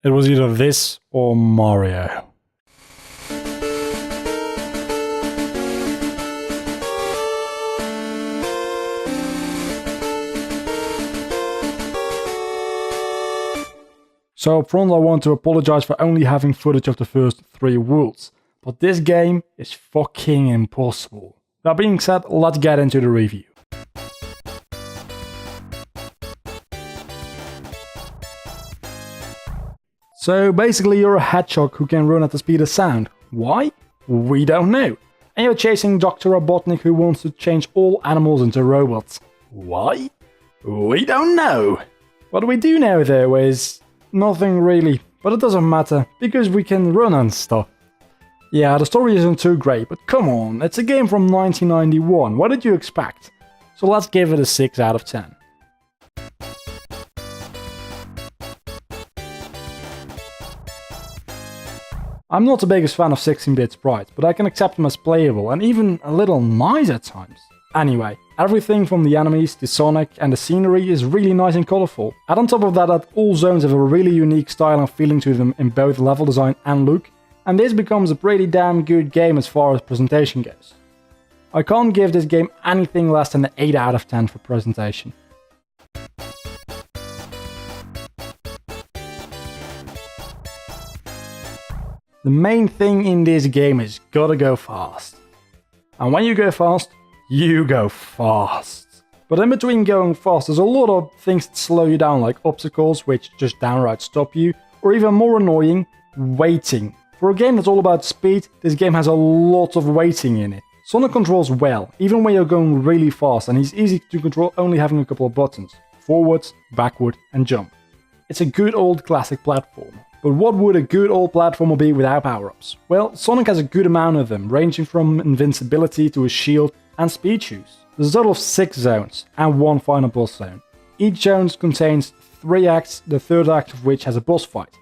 It was either this or Mario. So up front I want to apologize for only having footage of the first 3 worlds, but this game is fucking impossible. That being said, let's get into the review. So basically you're a hedgehog who can run at the speed of sound. Why? We don't know. And you're chasing Dr. Robotnik who wants to change all animals into robots. Why? We don't know. What we do know though is nothing really, but it doesn't matter because we can run and stuff. Yeah, the story isn't too great, but come on, it's a game from 1991, what did you expect? So let's give it a 6 out of 10. I'm not the biggest fan of 16-bit sprites, but I can accept them as playable and even a little nice at times. Anyway, everything from the enemies, the Sonic and the scenery is really nice and colourful. And on top of that all zones have a really unique style and feeling to them in both level design and look, and this becomes a pretty damn good game as far as presentation goes. I can't give this game anything less than an 8 out of 10 for presentation. The main thing in this game is gotta go fast. And when you go fast, you go fast. But in between going fast, there's a lot of things that slow you down, like obstacles which just downright stop you, or even more annoying, waiting. For a game that's all about speed, this game has a lot of waiting in it. Sonic controls well, even when you're going really fast, and he's easy to control only having a couple of buttons. Forward, backward and jump. It's a good old classic platformer. But what would a good old platformer be without power-ups? Well, Sonic has a good amount of them, ranging from invincibility to a shield and speed shoes. There's a total of 6 zones, and 1 final boss zone. Each zone contains 3 acts, the 3rd act of which has a boss fight.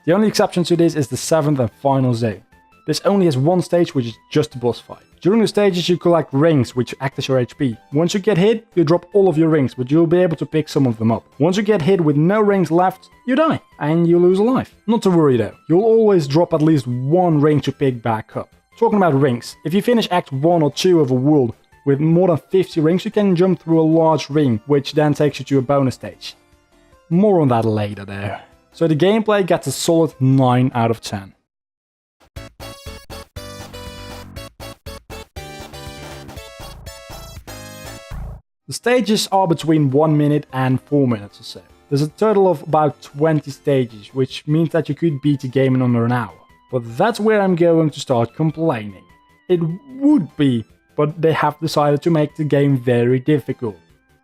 The only exception to this is the 7th and final zone. This only has 1 stage which is just a boss fight. During the stages you collect rings which act as your HP. Once you get hit, you drop all of your rings, but you'll be able to pick some of them up. Once you get hit with no rings left, you die, and you lose a life. Not to worry though, you'll always drop at least 1 ring to pick back up. Talking about rings, if you finish Act 1 or 2 of a world with more than 50 rings, you can jump through a large ring, which then takes you to a bonus stage. More on that later though. So the gameplay gets a solid 9 out of 10. The stages are between 1 minute and 4 minutes or so. There's a total of about 20 stages, which means that you could beat the game in under an hour. But that's where I'm going to start complaining. It would be, but they have decided to make the game very difficult.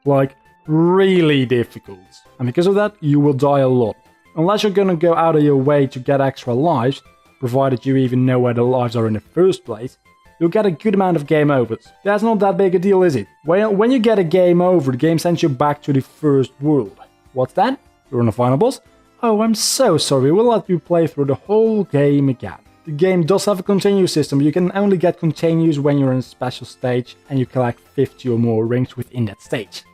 Like, really difficult. And because of that, you will die a lot. Unless you're gonna go out of your way to get extra lives, provided you even know where the lives are in the first place, you'll get a good amount of game overs. That's not that big a deal, is it? Well, when you get a game over, the game sends you back to the first world. What's that? You're on the final boss? Oh, I'm so sorry, we'll let you play through the whole game again. The game does have a continue system, you can only get continues when you're in a special stage and you collect 50 or more rings within that stage.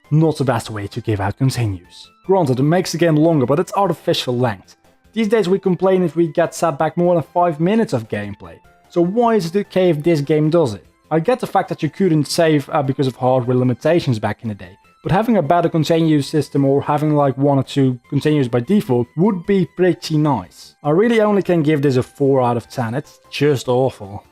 Not the best way to give out continues. Granted, it makes the game longer, but it's artificial length. These days we complain if we get set back more than 5 minutes of gameplay. So why is it okay if this game does it? I get the fact that you couldn't save because of hardware limitations back in the day, but having a better continues system or having like 1 or 2 continues by default would be pretty nice. I really only can give this a 4 out of 10, it's just awful.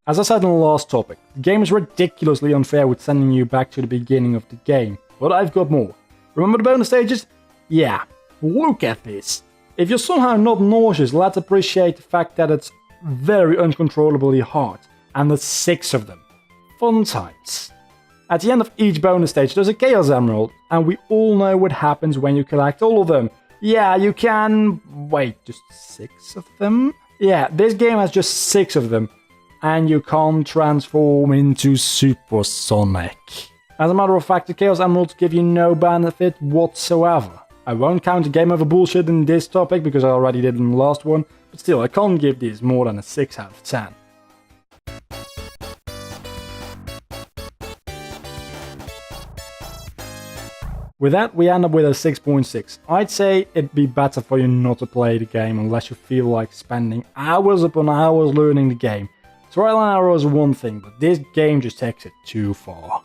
As I said in the last topic, the game is ridiculously unfair with sending you back to the beginning of the game, but I've got more. Remember the bonus stages? Yeah, look at this. If you're somehow not nauseous, let's appreciate the fact that it's very uncontrollably hard, and there's 6 of them. Fun times. At the end of each bonus stage there's a Chaos Emerald, and we all know what happens when you collect all of them. Yeah, you can... wait, just 6 of them? Yeah, this game has just 6 of them, and you can't transform into Super Sonic. As a matter of fact, the Chaos Emeralds give you no benefit whatsoever. I won't count the game over bullshit in this topic because I already did in the last one, but still I can't give this more than a 6 out of 10. With that, we end up with a 6.6. I'd say it'd be better for you not to play the game unless you feel like spending hours upon hours learning the game. Trial and error is one thing, but this game just takes it too far.